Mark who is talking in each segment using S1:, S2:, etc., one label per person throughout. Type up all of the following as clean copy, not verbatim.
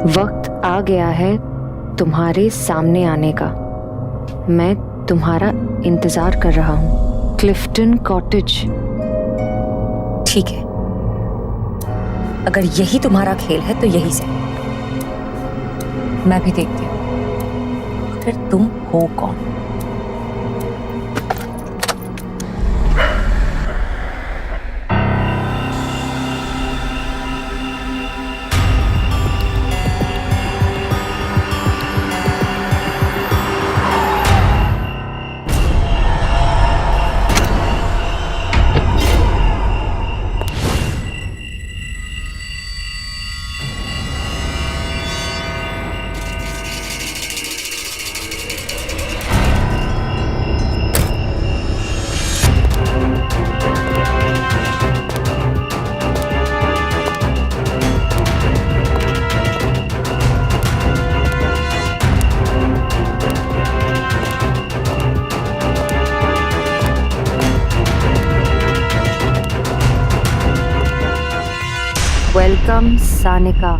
S1: वक्त आ गया है तुम्हारे सामने आने का। मैं तुम्हारा इंतजार कर रहा हूँ। क्लिफ्टन कॉटेज।
S2: ठीक है, अगर यही तुम्हारा खेल है तो यही से मैं भी देखती हूँ फिर तुम हो कौन।
S1: वेलकम सानिका।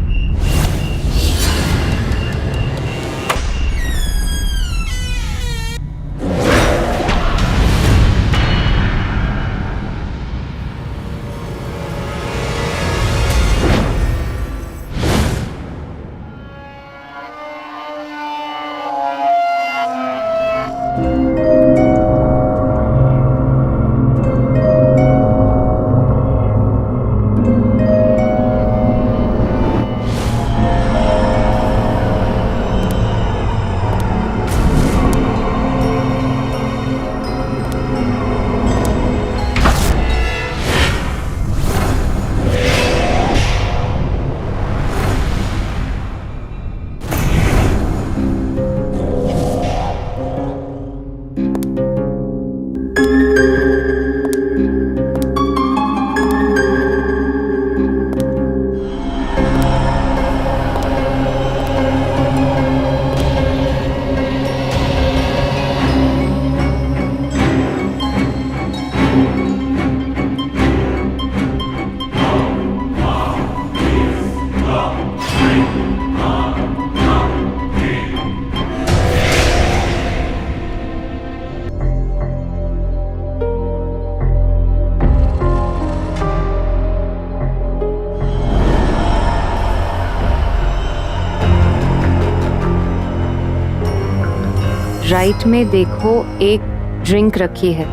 S1: राइट में देखो, एक ड्रिंक रखी है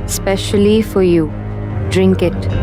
S1: specially for you. Drink it.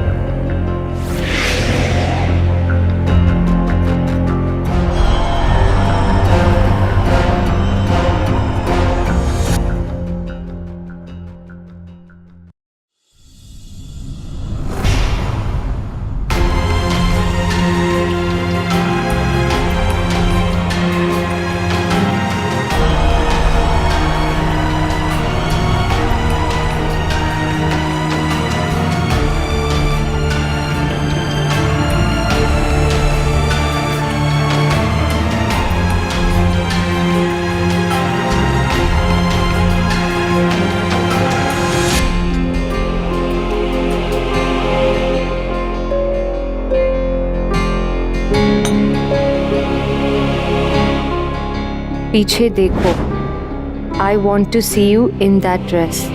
S1: पीछे देखो। I want to see you in that dress.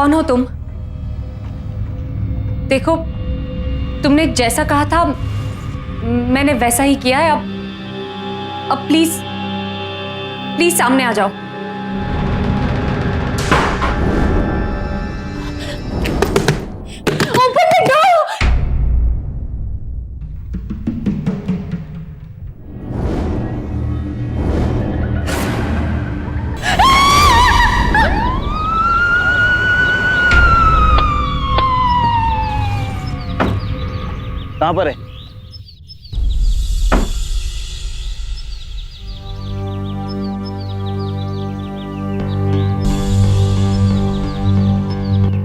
S1: कौन हो तुम? देखो, तुमने जैसा कहा था मैंने वैसा ही किया है। अब प्लीज प्लीज सामने आ जाओ। Open the door!
S3: कहाँ पर है?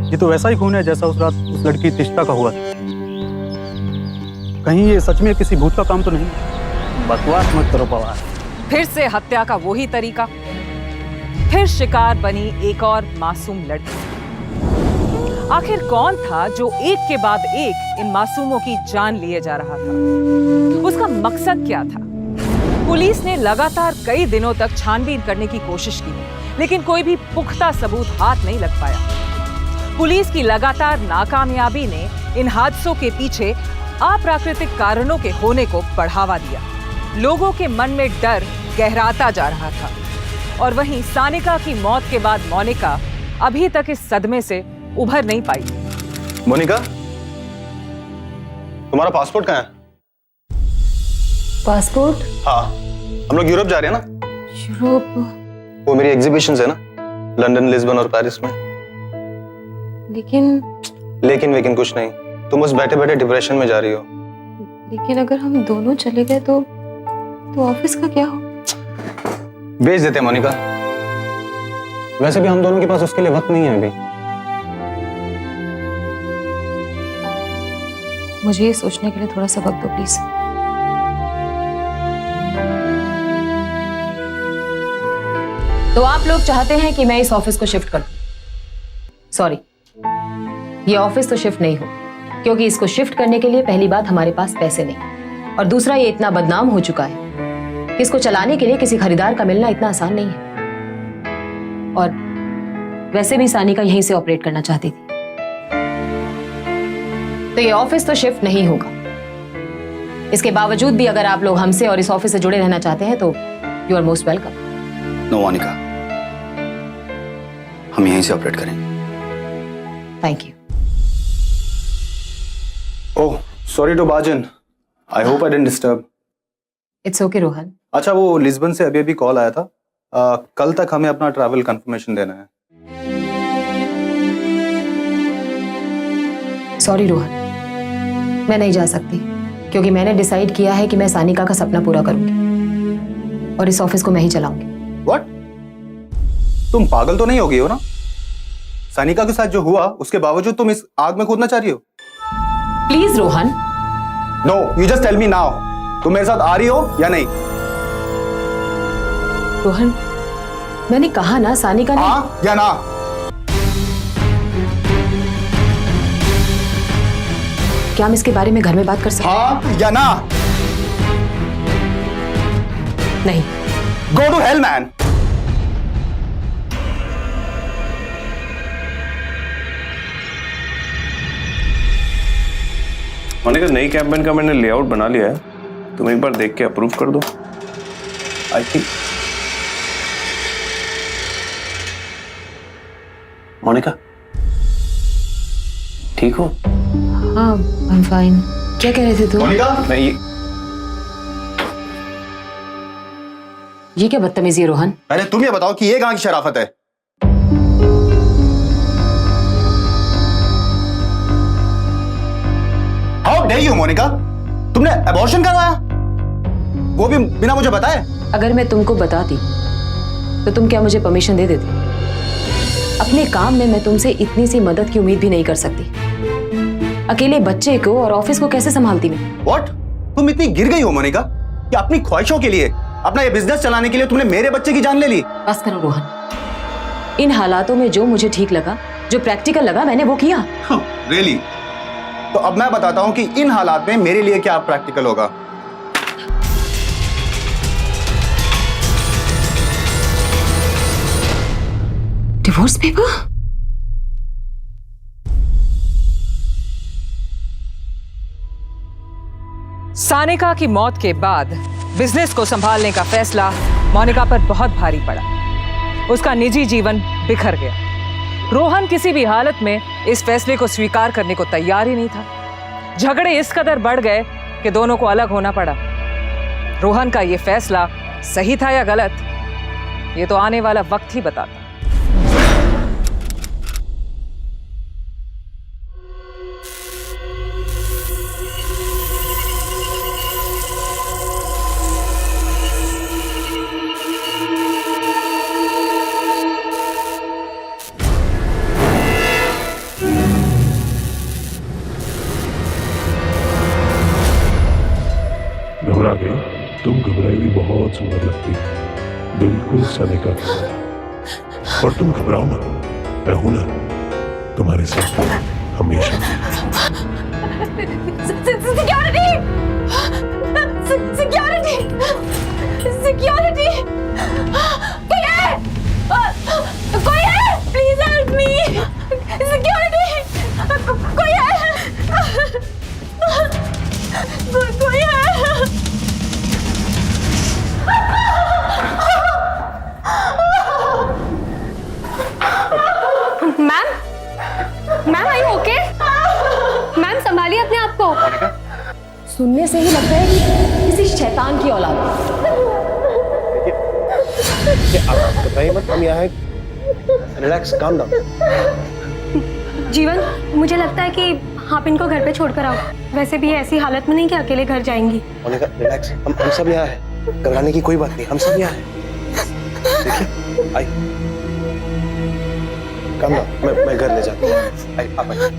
S4: ये तो वैसा ही खून है जैसा उस रात उस लड़की तिश्ता का हुआ था। कहीं ये सच में किसी भूत का काम तो नहीं?
S3: बकवास मत करो पवार।
S5: फिर से हत्या का वही तरीका, फिर शिकार बनी एक और मासूम लड़की। आखिर कौन था जो एक के बाद एक इन मासूमों की जान लिए जा रहा था? उसका मकसद क्या था? पुलिस ने लगातार कई दिनों तक छानबीन करने की कोशिश की, लेकिन कोई भी पुख्ता सबूत हाथ नहीं लग पाया। पुलिस की लगातार नाकामयाबी ने इन हादसों के पीछे अप्राकृतिक कारणों के होने को बढ़ावा दिया। लोगों के मन में डर गहराता जा रहा था और वहीं सानिका की मौत के बाद मोनिका अभी तक इस सदमे से उभर नहीं पाई।
S6: मोनिका, तुम्हारा पासपोर्ट कहाँ है?
S1: पासपोर्ट?
S6: हाँ, हम लोग यूरोप जा रहे हैं ना।
S1: यूरोप?
S6: वो मेरी एग्जीबिशंस है ना, लंदन, लिस्बन और पेरिस में। लेकिन वेकिन कुछ नहीं, तुम उस बैठे बैठे डिप्रेशन में जा रही हो।
S1: लेकिन अगर हम दोनों चले गए तो ऑफिस का क्या हो?
S6: भेज देते हैं मोनिका। वैसे भी हम दोनों के पास उसके लिए वक्त नहीं है अभी।
S1: मुझे ये सोचने के लिए थोड़ा सा वक्त दो प्लीज।
S2: तो आप लोग चाहते हैं कि मैं इस ऑफिस को शिफ्ट कर दूं? सॉरी, ये ऑफिस तो शिफ्ट नहीं हो, क्योंकि इसको शिफ्ट करने के लिए पहली बात हमारे पास पैसे नहीं, और दूसरा ये इतना बदनाम हो चुका है कि इसको चलाने के लिए किसी खरीदार का मिलना इतना आसान नहीं है। और वैसे भी सानिका यहीं से ऑपरेट करना चाहती थी, तो ये ऑफिस तो शिफ्ट नहीं होगा। इसके बावजूद भी अगर आप लोग हमसे और इस ऑफिस से जुड़े रहना चाहते हैं तो you are most welcome.
S3: No Monica, हम यहीं से ऑपरेट करेंगे।
S2: Thank you.
S6: Oh, sorry to barge in. I hope I didn't disturb.
S2: It's okay Rohan.
S6: अच्छा, वो लिस्बन से अभी अभी कॉल आया था। कल तक हमें अपना ट्रैवल कंफर्मेशन देना है।
S2: सॉरी रोहन, मैं नहीं जा सकती, क्योंकि मैंने डिसाइड किया है कि मैं सानिका का सपना पूरा करूंगी और इस ऑफिस को मैं ही चलाऊंगी।
S6: व्हाट? तुम पागल तो नहीं हो गई हो ना? सानिका के साथ जो हुआ उसके बावजूद तुम इस आग में कूदना चाह रही हो?
S2: Please Rohan.
S6: No, you just tell me now, तुम मेरे साथ आ रही हो या नहीं?
S2: रोहन, मैंने कहा ना सानिका ने।
S6: हाँ या ना?
S2: क्या हम इसके बारे में घर में बात कर सकते हैं?
S6: हाँ या ना?
S2: नहीं।
S6: Go to hell man.
S7: Monika, नई कैंपेन का मैंने लेआउट बना लिया है, तुम एक बार देख के अप्रूव कर दो। I think. मोनिका, ठीक हो?
S2: हाँ, आई एम फाइन। क्या कह रहे थे तुम?
S6: मोनिका,
S7: मैं
S2: ये क्या बदतमीजी है रोहन?
S6: पहले तुम ये बताओ कि ये कहां की शराफत है? हाउ डेयर यू मोनिका, तुमने अबॉर्शन करवाया, वो भी बिना मुझे बताए?
S2: अगर मैं तुमको बताती तो तुम क्या मुझे परमिशन दे देती? अपने काम में मैं तुमसे इतनी सी मदद की उम्मीद भी नहीं कर सकती। अकेले बच्चे को और ऑफिस को कैसे संभालती मैं?
S6: व्हाट? तुम इतनी गिर गई हो मोनिका कि अपनी ख्वाहिशों के लिए, अपना ये बिजनेस चलाने के लिए तुमने मेरे बच्चे की जान ले ली?
S2: बस करो रोहन। इन हालातों में जो मुझे ठीक लगा, जो प्रैक्टिकल लगा, मैंने वो किया।
S6: रियली? तो अब मैं बताता हूं कि इन हालात में मेरे लिए क्या प्रैक्टिकल होगा।
S2: Divorce paper?
S5: मोनिका की मौत के बाद बिजनेस को संभालने का फैसला मोनिका पर बहुत भारी पड़ा। उसका निजी जीवन बिखर गया। रोहन किसी भी हालत में इस फैसले को स्वीकार करने को तैयार ही नहीं था। झगड़े इस कदर बढ़ गए कि दोनों को अलग होना पड़ा। रोहन का यह फैसला सही था या गलत, ये तो आने वाला वक्त ही बताता।
S8: घबरा गई? तुम घबराई हुई बहुत सुंदर लगती, बिल्कुल सनिका की तरह। और तुम घबराओ मत, मैं हूं ना तुम्हारे साथ हमेशा।
S2: सिक्योरिटी! सिक्योरिटी! सिक्योरिटी! कोई है? कोई है? Please help me! सिक्योरिटी! कोई है? कोई है?
S9: Ma'am, ma'am I okay? Ma'am संभालिए अपने आप को।
S2: सुनने से ही लगता है कि किसी शैतान की औलाद।
S10: बताइए मत, हम यहाँ हैं। Relax, calm down.
S9: जीवन, मुझे लगता है कि आप इनको घर पे छोड़कर आओ। वैसे भी ये ऐसी हालत में नहीं कि अकेले घर जाएंगी।
S10: मोनिका रिलैक्स, हम सब यहाँ हैं। घबराने की कोई बात नहीं, हम सब यहाँ हैं। देखिए, आई काम डाउन, मैं घर ले जाता हूँ। आई आप आइए।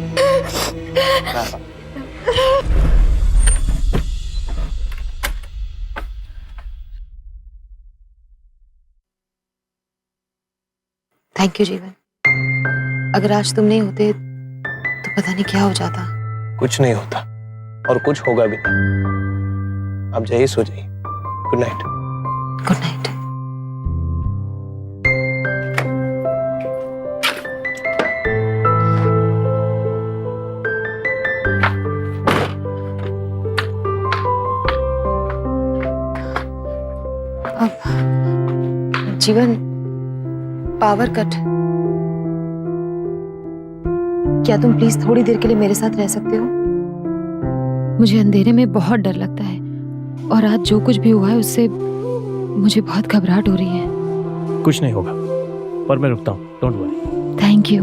S1: थैंक यू जीवन। अगर आज तुम नहीं होते तो पता नहीं क्या हो जाता।
S10: कुछ नहीं होता और कुछ होगा भी नहीं। आप जाइए, सो जाइए। Good night.
S1: Good night. जीवन, पावर कट। क्या तुम प्लीज थोड़ी देर के लिए मेरे साथ रह सकते हो? मुझे अंधेरे में बहुत डर लगता है और आज जो कुछ भी हुआ है उससे मुझे बहुत घबराहट हो रही है।
S8: कुछ नहीं होगा, पर मैं रुकता हूँ, डोंट वरी।
S1: Thank you.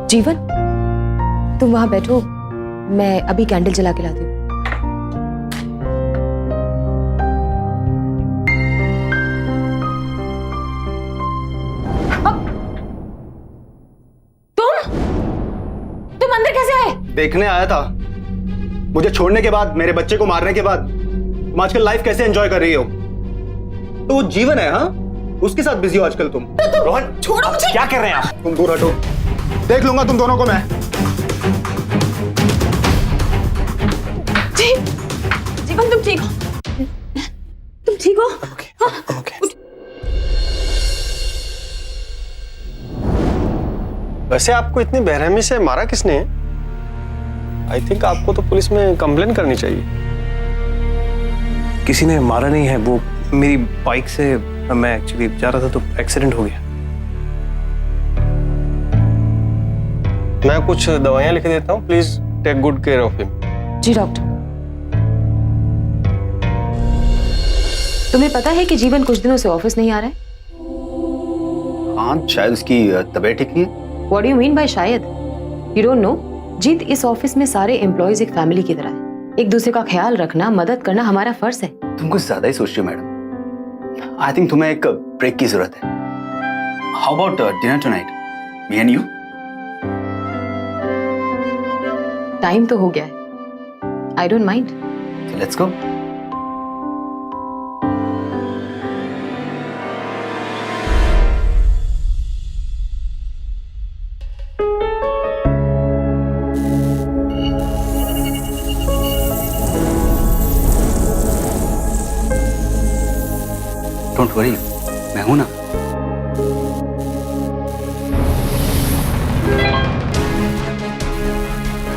S1: जीवन, तुम वहां बैठो, मैं अभी कैंडल जला के लाती हूँ।
S2: तुम अंदर कैसे आए?
S6: देखने आया था। मुझे छोड़ने के बाद, मेरे बच्चे को मारने के बाद तुम आजकल लाइफ कैसे एंजॉय कर रही हो? तो वो जीवन है, हाँ, उसके साथ बिजी हो आजकल तुम।
S10: रोहन
S2: छोड़ो मुझे।
S10: क्या कर रहे हैं आप?
S6: तुम दूर हटो, देख लूंगा तुम दोनों को मैं।
S2: जीवन, तुम ठीक हो? तुम ठीक हो?
S10: वैसे आपको इतनी बेरहमी से मारा किसने? आई थिंक आपको तो पुलिस में कंप्लेन करनी चाहिए।
S7: किसी ने मारा नहीं है, वो मेरी बाइक से मैं एक्चुअली जा रहा था तो एक्सीडेंट हो गया।
S10: मैं कुछ दवाइयां लिख देता हूँ, please take good care of him.
S1: जी डॉक्टर। तुम्हें पता है कि जीवन कुछ दिनों से ऑफिस नहीं आ रहा है?
S3: हाँ, शायद उसकी तबीयत ठीक नहीं है।
S1: What do you mean by शायद? You don't know? जीत, इस ऑफिस में सारे एम्प्लॉयज एक फैमिली की तरह है। एक दूसरे का ख्याल रखना, मदद करना हमारा फर्ज है।
S3: तुम कुछ ज्यादा ही सोच रही हो मैडम। आई थिंक तुम्हें एक ब्रेक की जरूरत है। How about dinner tonight, me and you?
S1: Time तो हो गया है। I don't mind.
S3: Let's go. Don't worry, मैं हूं ना।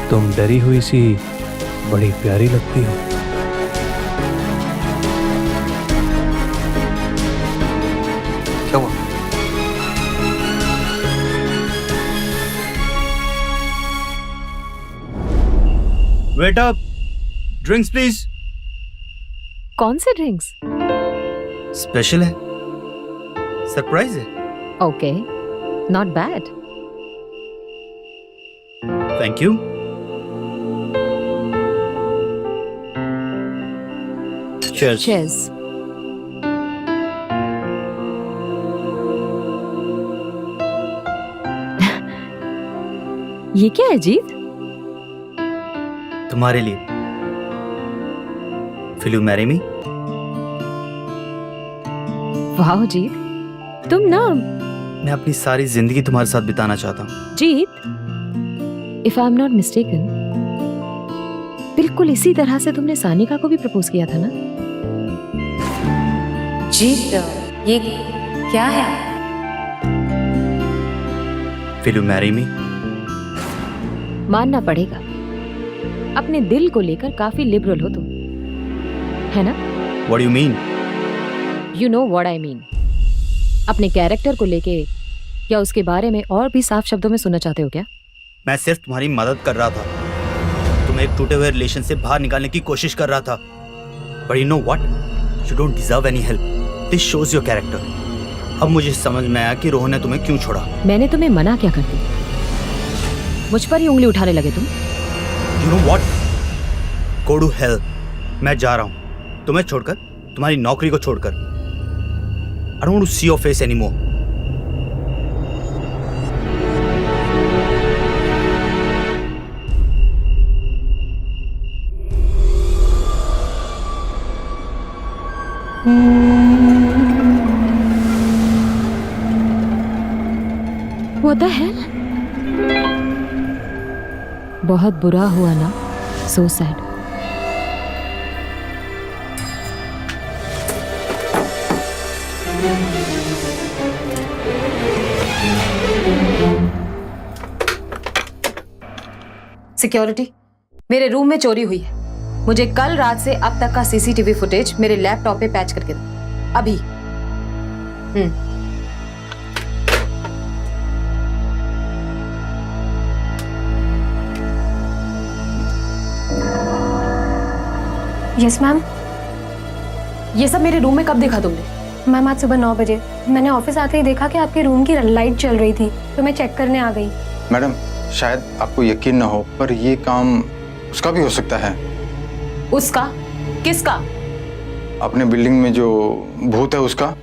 S11: तुम डरी हुई सी बड़ी प्यारी लगती हो।
S3: क्या हुआ? Wait up, drinks please.
S1: कौन से ड्रिंक्स?
S3: स्पेशल है, सरप्राइज है।
S1: Okay, not bad.
S3: Thank you. Cheers.
S1: Cheers. ये क्या है जीत?
S3: तुम्हारे लिए। Will you marry me?
S1: वाह जीत, तुम ना।
S3: मैं अपनी सारी जिंदगी तुम्हारे साथ बिताना चाहता हूँ।
S1: Jeet, if I am not mistaken, बिल्कुल इसी तरह से तुमने सानिका को भी प्रपोज किया था ना?
S2: जीत, ये क्या है?
S3: Will you marry me?
S1: मानना पड़ेगा, अपने दिल को लेकर काफी लिबरल हो तुम, है ना?
S3: What do you mean?
S1: You know what I mean. अपने कैरेक्टर को लेके या उसके बारे में और भी साफ शब्दों में सुनना चाहते हो क्या?
S3: मैं सिर्फ तुम्हारी मदद कर रहा था। तुम्हें एक टूटे हुए रिलेशन से बाहर निकालने की कोशिश कर रहा था। But you know what? You don't deserve any help. This shows your character. अब मुझे समझ में आया कि रोहन ने तुम्हें क्यों छोड़ा।
S1: मैंने तुम्हें मना क्या कर दी? मुझ पर ही उंगली उठाने लगे तुम।
S3: You know what? Go to hell. मैं जा रहा हूँ, तुम्हें छोड़कर, तुम्हारी नौकरी को छोड़कर। I don't want to see your face anymore.
S1: What the hell? बहुत बुरा हुआ ना? So sad.
S2: सिक्योरिटी, मेरे रूम में चोरी हुई है। मुझे कल रात से अब तक का सीसीटीवी फुटेज मेरे लैपटॉप पे पैच करके दो, अभी।
S9: Yes ma'am.
S2: ये सब मेरे रूम में कब देखा तुमने?
S9: मैम आज सुबह 9 बजे मैंने ऑफिस आते ही देखा कि आपके रूम की लाइट चल रही थी, तो मैं चेक करने आ गई।
S6: मैडम, शायद आपको यकीन न हो, पर ये काम उसका भी हो सकता है।
S2: उसका? किसका?
S6: अपने बिल्डिंग में जो भूत है उसका।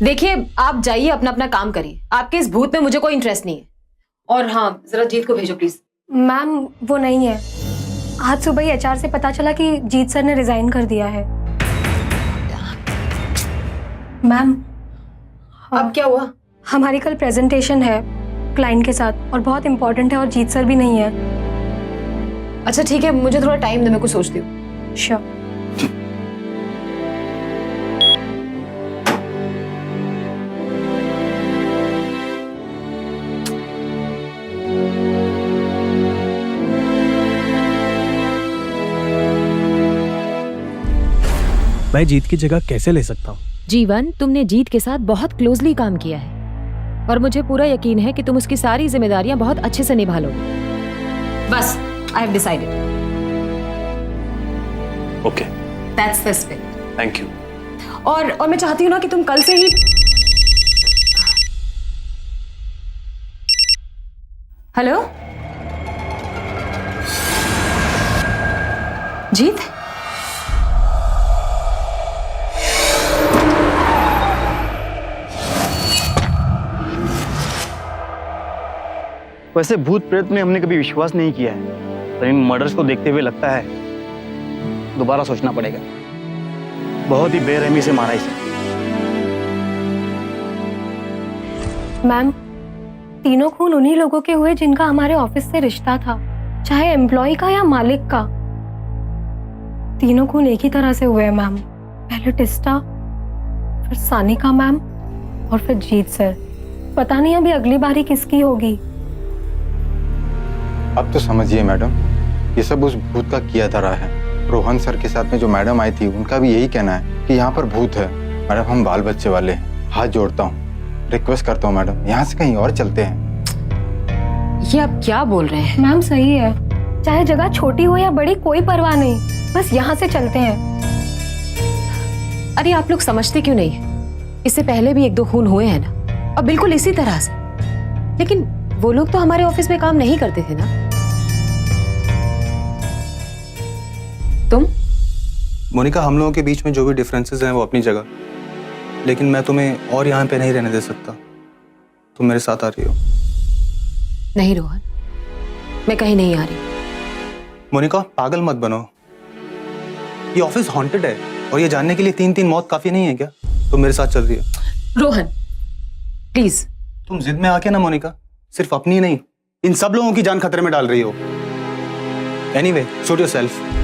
S2: देखिए, आप जाइए, अपना अपना काम करिए। आपके इस भूत में मुझे कोई इंटरेस्ट नहीं है। और हाँ, जरा जीत को भेजो प्लीज।
S9: मैम वो नहीं है, आज सुबह ही एचआर से पता चला कि जीत सर ने रिजाइन कर दिया है। मैम
S2: अब क्या हुआ?
S9: हमारी कल प्रेजेंटेशन है क्लाइंट के साथ और बहुत इंपॉर्टेंट है, और जीत सर भी नहीं है।
S2: अच्छा ठीक है, मुझे थोड़ा टाइम दे, मैं कुछ सोचती हूँ।
S9: श्योर।
S11: मैं जीत की जगह कैसे ले सकता हूँ?
S1: जीवन, तुमने जीत के साथ बहुत क्लोजली काम किया है और मुझे पूरा यकीन है कि तुम उसकी सारी जिम्मेदारियां बहुत अच्छे से निभा लोगे।
S2: बस, I have decided.
S7: Okay,
S2: that's the spirit.
S7: Thank you.
S2: और मैं चाहती हूँ ना कि तुम कल से ही। हेलो जीत,
S4: वैसे भूत प्रेत में हमने कभी विश्वास नहीं किया है, पर इन मर्डर्स को देखते हुए लगता है दोबारा सोचना पड़ेगा। बहुत ही बेरहमी से मारा इसे।
S9: मैम, तीनों खून उन्हीं लोगों के हुए जिनका हमारे ऑफिस से रिश्ता था, चाहे एम्प्लॉय का या मालिक का। तीनों खून एक ही तरह से हुए हैं मैम। पहले टिस्टा, फिर सानिका मैम और फिर जीत सर। पता नहीं अभी अगली बारी किसकी होगी।
S12: अब तो समझिए मैडम, ये सब उस भूत का किया धरा है। रोहन सर के साथ में जो मैडम आई थी उनका भी यही कहना है कि यहाँ पर भूत है। मैडम हम बाल बच्चे वाले हैं, हाथ जोड़ता हूँ, रिक्वेस्ट करता हूँ मैडम, यहाँ से कहीं और चलते हैं।
S2: ये आप क्या बोल रहे हैं?
S9: मैम सही है, चाहे जगह छोटी हो या बड़ी कोई परवाह नहीं, बस यहाँ से चलते हैं।
S2: अरे आप लोग समझते क्यों नहीं? इससे पहले भी 1-2 खून हुए हैं ना, और बिल्कुल इसी तरह से। लेकिन वो लोग तो हमारे ऑफिस में काम नहीं करते थे ना। तुम?
S6: मोनिका, हम लोगों के बीच में जो भी डिफरेंसेस हैं वो अपनी जगह, लेकिन मैं तुम्हें और यहाँ पे नहीं रहने दे सकता। तुम मेरे साथ आ रही हो?
S2: नहीं रोहन, मैं कहीं नहीं आ रही।
S6: मोनिका, पागल मत बनो। ये ऑफिस हॉन्टेड है और ये जानने के लिए 3-3 मौत काफी नहीं है क्या? तुम मेरे साथ चल रही हो?
S2: रोहन प्लीज।
S6: तुम जिद में आके ना मोनिका, सिर्फ अपनी नहीं, इन सब लोगों की जान खतरे में डाल रही हो। Anyway, suit yourself.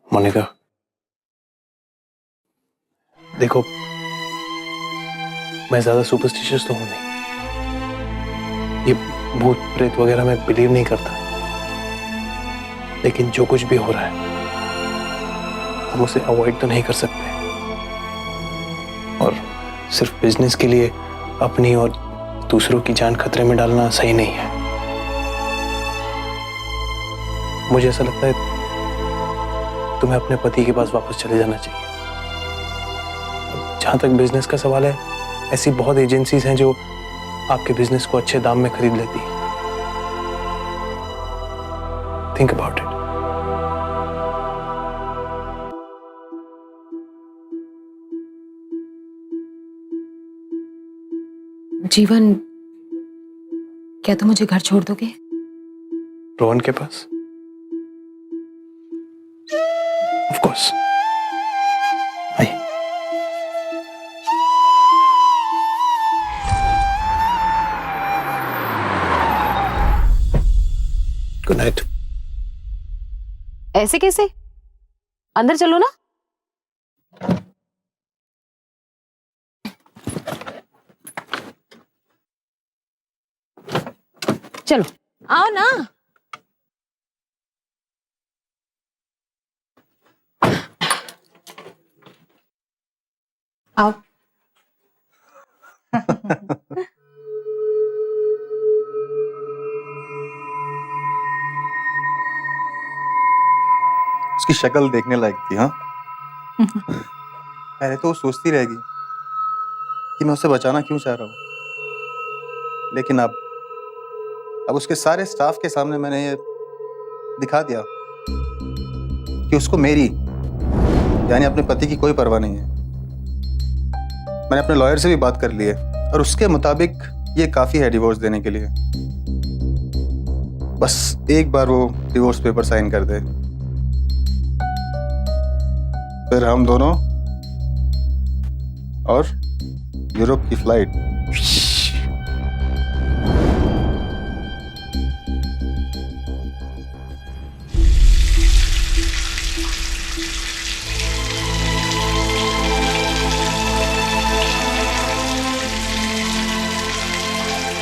S10: मोनिका, देखो मैं ज्यादा सुपरस्टिशियस तो हूं नहीं, ये भूत प्रेत वगैरह मैं बिलीव नहीं करता, लेकिन जो कुछ भी हो रहा है हम उसे अवॉइड तो नहीं कर सकते, और सिर्फ बिजनेस के लिए अपनी और दूसरों की जान खतरे में डालना सही नहीं है। मुझे ऐसा लगता है तुम्हें अपने पति के पास वापस चले जाना चाहिए। जहां तक बिजनेस का सवाल है, ऐसी बहुत एजेंसीज हैं जो आपके बिजनेस को अच्छे दाम में खरीद लेती हैं। Think about it.
S2: जीवन, क्या तुम मुझे घर छोड़ दोगे?
S10: रोहन के पास? Of course. आइए। Good night.
S2: ऐसे कैसे? अंदर चलो ना। चलो आओ ना। आओ।
S6: उसकी शक्ल देखने लायक थी। हाँ, पहले तो वो सोचती रहेगी कि मैं उसे बचाना क्यों चाह रहा हूँ, लेकिन अब उसके सारे स्टाफ के सामने मैंने ये दिखा दिया कि उसको मेरी यानी अपने पति की कोई परवाह नहीं है। मैंने अपने लॉयर से भी बात कर ली है और उसके मुताबिक ये काफी है डिवोर्स देने के लिए। बस एक बार वो डिवोर्स पेपर साइन कर दे, फिर हम दोनों और यूरोप की फ्लाइट।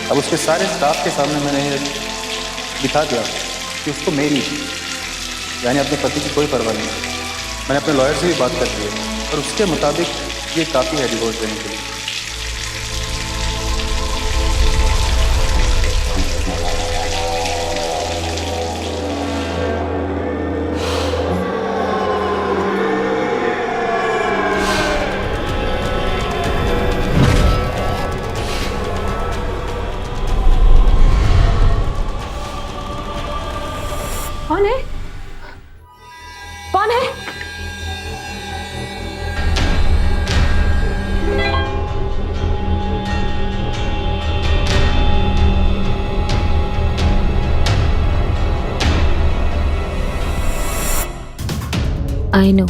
S6: अब उसके सारे स्टाफ के सामने मैंने ये दिखा दिया कि उसको मेरी यानी अपने पति की कोई परवाह नहीं है। मैंने अपने लॉयर से भी बात कर ली है और उसके मुताबिक ये काफ़ी है डिवोर्स देने के लिए।
S2: कौन है? कौन है?
S1: I know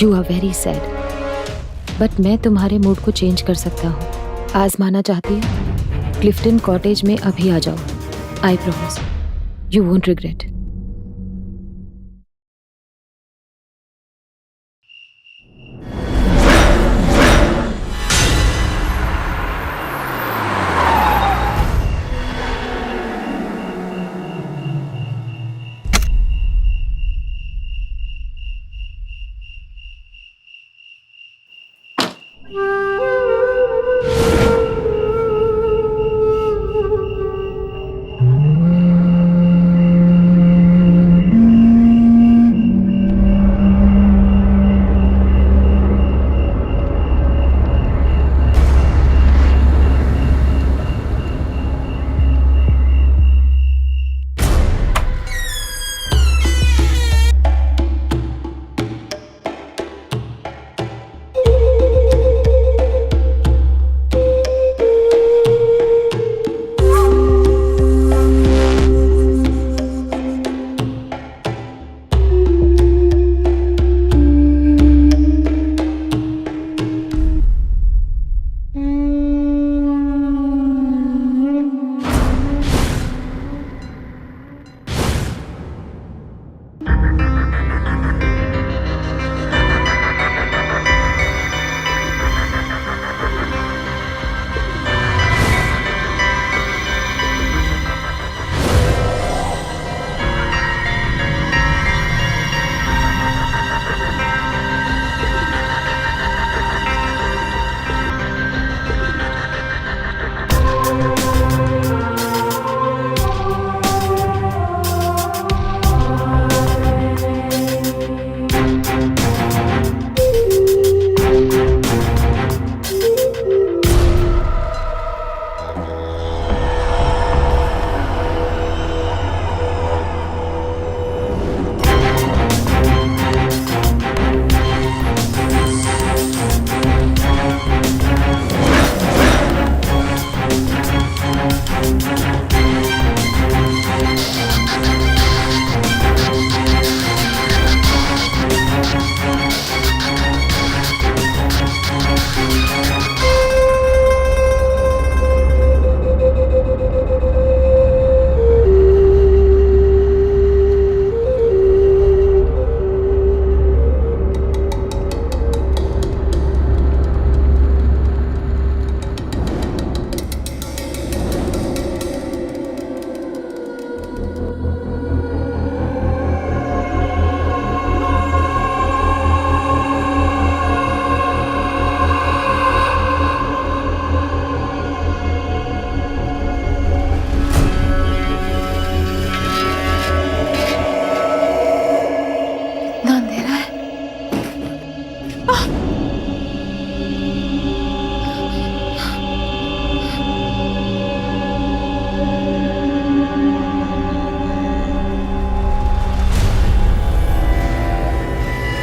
S1: you are very sad, but मैं तुम्हारे मूड को चेंज कर सकता हूँ। आजमाना चाहती हो? क्लिफ्टन कॉटेज में अभी आ जाओ। I promise you won't regret.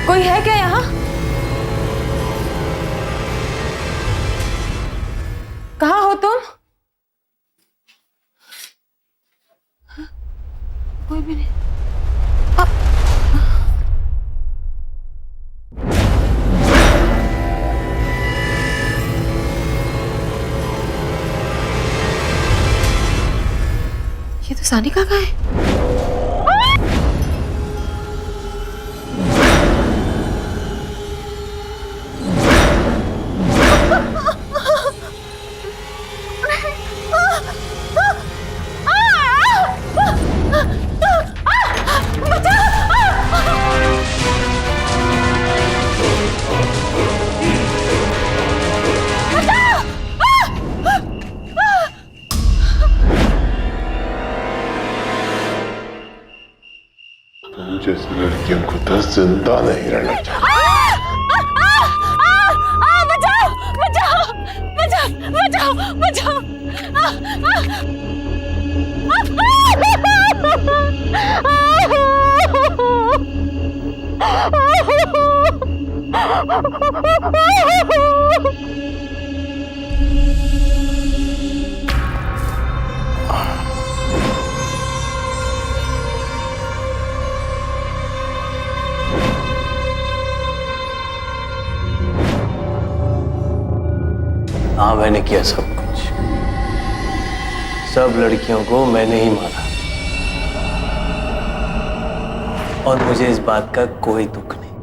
S5: कोई है क्या यहाँ? कहाँ हो तुम? कोई भी नहीं।
S1: ये तो सानिका का है।
S8: जैसी लड़कियों को तो जिंदा नहीं रहना चाहिए।
S5: बचाओ बचाओ बचाओ बचाओ
S10: हाँ, मैंने किया सब कुछ। सब लड़कियों को मैंने ही मारा और मुझे इस बात का कोई दुख नहीं।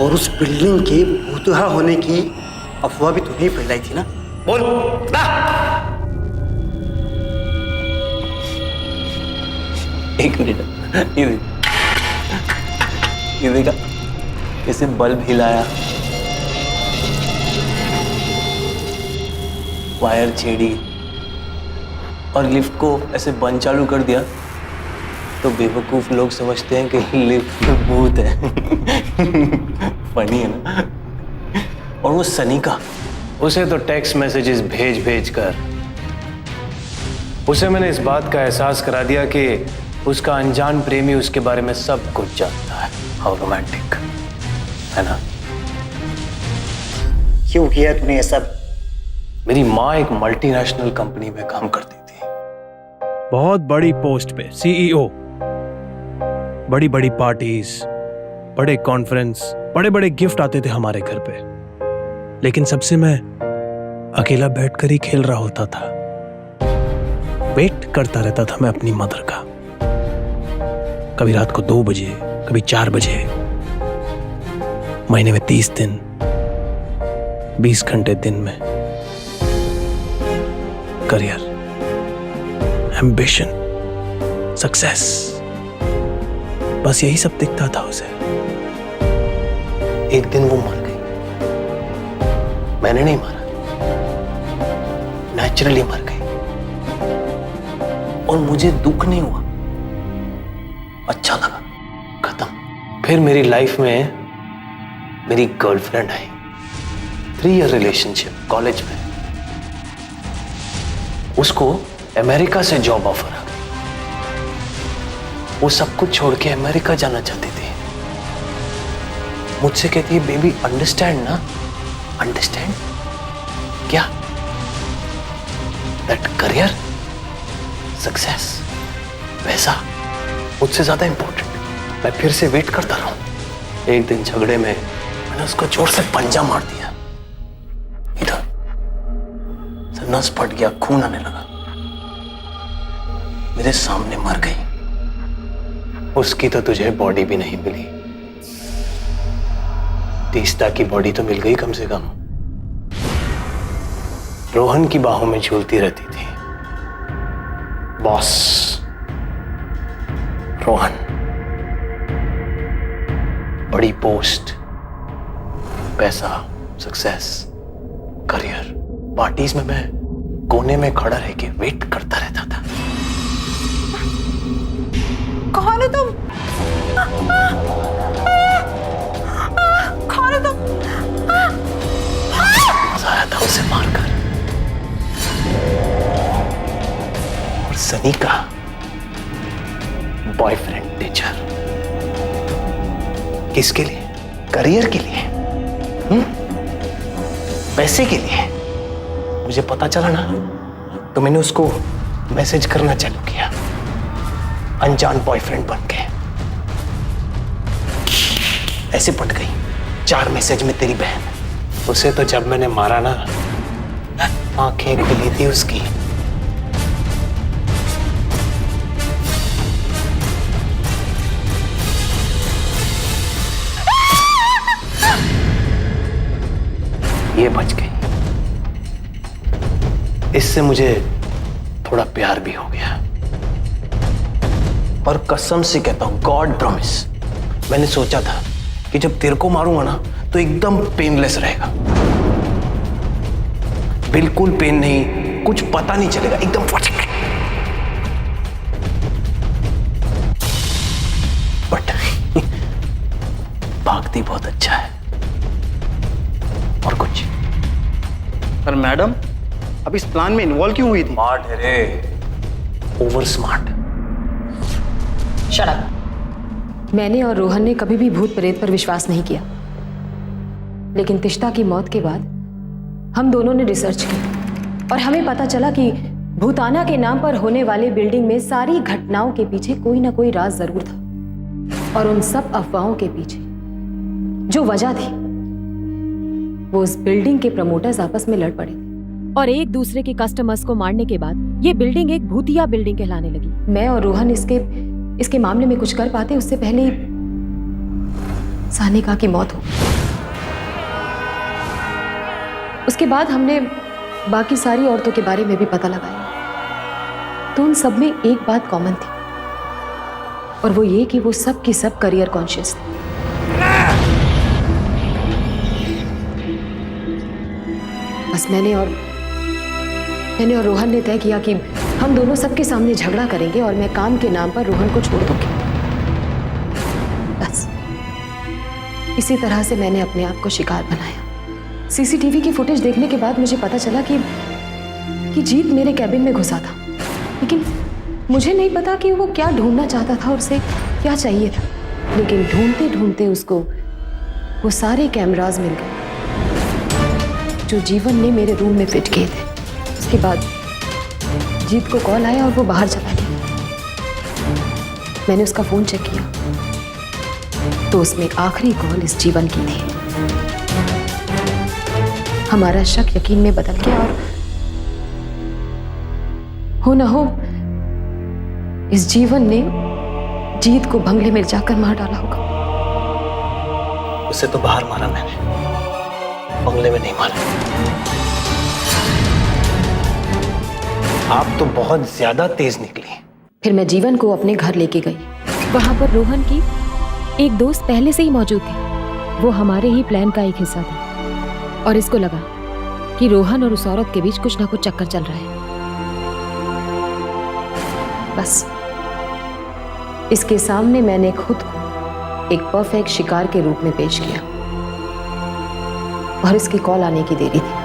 S13: और उस बिल्डिंग के भूतहा होने की अफवाह भी तूने ही फैलाई थी ना? बोल ना।
S10: एक मिनट, ये देखा कैसे बल्ब हिलाया वायर छेड़ी और लिफ्ट को ऐसे बंद चालू कर दिया तो बेवकूफ लोग समझते हैं कि लिफ्ट में भूत है। फनी है ना। और वो सनी का, उसे तो टेक्स्ट मैसेजेस भेज भेज कर उसे मैंने इस बात का एहसास करा दिया कि उसका अनजान प्रेमी उसके बारे में सब कुछ जानता है। हाउ रोमांटिक है ना।
S13: क्यों किया तूने ये सब?
S10: मेरी माँ एक मल्टीनेशनल कंपनी में काम करती थी,
S11: बहुत बड़ी पोस्ट पे, सीईओ। बड़ी बड़ी पार्टीज, बड़े कॉन्फ्रेंस, बड़े बड़े गिफ्ट आते थे हमारे घर पे, लेकिन सबसे मैं अकेला बैठकर ही खेल रहा होता था। वेट करता रहता था मैं अपनी मदर का। कभी रात को 2 बजे, कभी 4 बजे। महीने में 30 दिन, 20 घंटे दिन में। करियर, एम्बिशन, सक्सेस, बस यही सब दिखता था उसे।
S10: एक दिन वो मर गई। मैंने नहीं मारा, नेचुरली मर गई। और मुझे दुख नहीं हुआ, अच्छा लगा। खत्म। फिर मेरी लाइफ में मेरी गर्लफ्रेंड आई। 3 ईयर रिलेशनशिप कॉलेज में। उसको अमेरिका से जॉब ऑफर आ गई। वो सब कुछ छोड़ के अमेरिका जाना चाहती थी। मुझसे कहती है बेबी अंडरस्टैंड ना। अंडरस्टैंड क्या? दैट करियर, सक्सेस, पैसा मुझसे ज्यादा इंपॉर्टेंट। मैं फिर से वेट करता रहा। एक दिन झगड़े में मैंने उसको जोर से पंजा मार दिया। इधर से नस फट गया, खून आने लगा। मेरे सामने मर गई। उसकी तो तुझे बॉडी भी नहीं मिली। तीस्ता की बॉडी तो मिल गई कम से कम। रोहन की बाहों में झूलती रहती थी। बॉस रोहन, बड़ी पोस्ट, पैसा, सक्सेस, करियर। पार्टीज में मैं कोने में खड़ा रह के वेट करता रहता था।
S5: कौन है तुम? कौन है तुम?
S10: मजा आया था उसे मारकर। और सनी का बॉयफ्रेंड टीचर। किसके लिए? करियर के लिए, पैसे के लिए। मुझे पता चला ना तो मैंने उसको मैसेज करना चालू किया, अनजान बॉयफ्रेंड बन के। ऐसे पट गई 4 मैसेज में तेरी बहन। उसे तो जब मैंने मारा ना, आंखें खुली थी उसकी। ये बच गई। इससे मुझे थोड़ा प्यार भी हो गया। और कसम से कहता हूं, गॉड प्रॉमिस, मैंने सोचा था कि जब तेरे को मारूंगा ना तो एकदम पेनलेस रहेगा। बिल्कुल पेन नहीं, कुछ पता नहीं चलेगा, एकदम फटक। बट भागती बहुत अच्छा है। और कुछ?
S4: पर मैडम, अब इस प्लान में इन्वॉल्व क्यों हुई थी?
S10: स्मार्ट है रे, ओवर स्मार्ट।
S2: Shut up. मैंने और रोहन ने कभी भी भूत प्रेत पर विश्वास नहीं किया, लेकिन तिश्ता की मौत के बाद हम दोनों ने रिसर्च की और हमें पता चला कि भूताना के नाम पर होने वाले बिल्डिंग में सारी घटनाओं के पीछे कोई ना कोई राज जरूर था। और उन सब अफवाहों के पीछे जो वजह थी, वो उस बिल्डिंग के प्रमोटर्स आपस में लड़ पड़े और एक दूसरे के कस्टमर्स को मारने के बाद ये बिल्डिंग एक भूतिया बिल्डिंग कहलाने लगी। मैं और रोहन इसके मामले में कुछ कर पाते उससे पहले ही सानिका की मौत हो। उसके बाद हमने बाकी सारी औरतों के बारे में भी पता लगाया, तो उन सब में एक बात कॉमन थी, और वो ये कि वो सब की सब करियर कॉन्शियस थी। बस मैंने और मैंने और रोहन ने तय किया कि हम दोनों सबके सामने झगड़ा करेंगे और मैं काम के नाम पर रोहन को छोड़ दूंगी। बस इसी तरह से मैंने अपने आप को शिकार बनाया। सीसीटीवी की फुटेज देखने के बाद मुझे पता चला कि जीत मेरे कैबिन में घुसा था, लेकिन मुझे नहीं पता कि वो क्या ढूंढना चाहता था और उसे क्या चाहिए था। लेकिन ढूंढते ढूंढते उसको वो सारे कैमरास मिल गए जो जीवन ने मेरे रूम में फिट किए थे। उसके बाद जीत को कॉल आया और वो बाहर चला गया। मैंने उसका फोन चेक किया तो उसमें आखिरी कॉल इस जीवन की थी। हमारा शक यकीन में बदल गया और हो ना हो इस जीवन ने जीत को बंगले में जाकर मार डाला होगा।
S10: उसे तो बाहर मारा मैंने, बंगले में नहीं मारा। आप तो बहुत ज्यादा तेज निकली।
S1: फिर मैं जीवन को अपने घर लेके गई। वहां पर रोहन की एक दोस्त पहले से ही मौजूद थी। वो हमारे ही प्लान का एक हिस्सा थी और इसको लगा कि रोहन और उस औरत के बीच कुछ ना कुछ चक्कर चल रहा है। बस इसके सामने मैंने खुद को एक परफेक्ट शिकार के रूप में पेश किया और इसकी कॉल आने की देरी थी।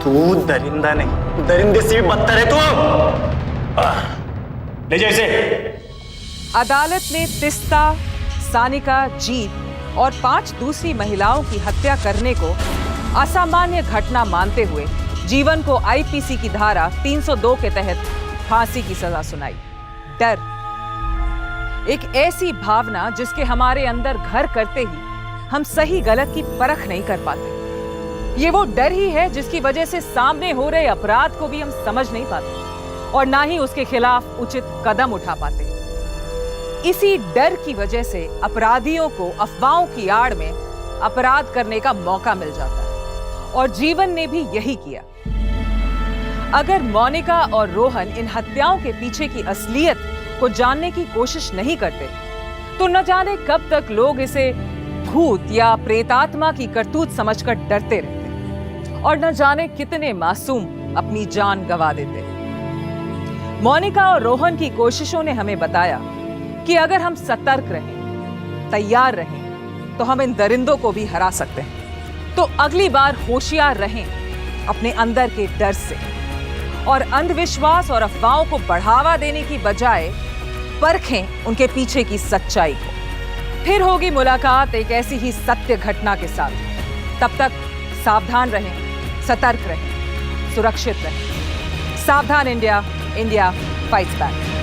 S13: तू दरिंदा नहीं, दरिंदे से भी बदतर है तू। ले जा इसे।
S5: अदालत ने तिस्ता, सानिका, जीत और 5 दूसरी महिलाओं की हत्या करने को असामान्य घटना मानते हुए जीवन को आईपीसी की धारा 302 के तहत फांसी की सजा सुनाई। डर, एक ऐसी भावना जिसके हमारे अंदर घर करते ही हम सही गलत की परख नहीं कर पाते। ये वो डर ही है जिसकी वजह से सामने हो रहे अपराध को भी हम समझ नहीं पाते और ना ही उसके खिलाफ उचित कदम उठा पाते। इसी डर की वजह से अपराधियों को अफवाहों की आड़ में अपराध करने का मौका मिल जाता है और जीवन ने भी यही किया। अगर मोनिका और रोहन इन हत्याओं के पीछे की असलियत को जानने की कोशिश नहीं करते तो न जाने कब तक लोग इसे भूत या प्रेतात्मा की करतूत समझकर डरते रहते और न जाने कितने मासूम अपनी जान गंवा देते। मोनिका और रोहन की कोशिशों ने हमें बताया कि अगर हम सतर्क रहें, तैयार रहें, तो हम इन दरिंदों को भी हरा सकते हैं। तो अगली बार होशियार रहें अपने अंदर के डर से और अंधविश्वास और अफवाहों को बढ़ावा देने की बजाय परखें उनके पीछे की सच्चाई को। फिर होगी मुलाकात एक ऐसी ही सत्य घटना के साथ। तब तक सावधान रहें, सतर्क रहें, सुरक्षित रहें। सावधान इंडिया, इंडिया फाइट्स बैक।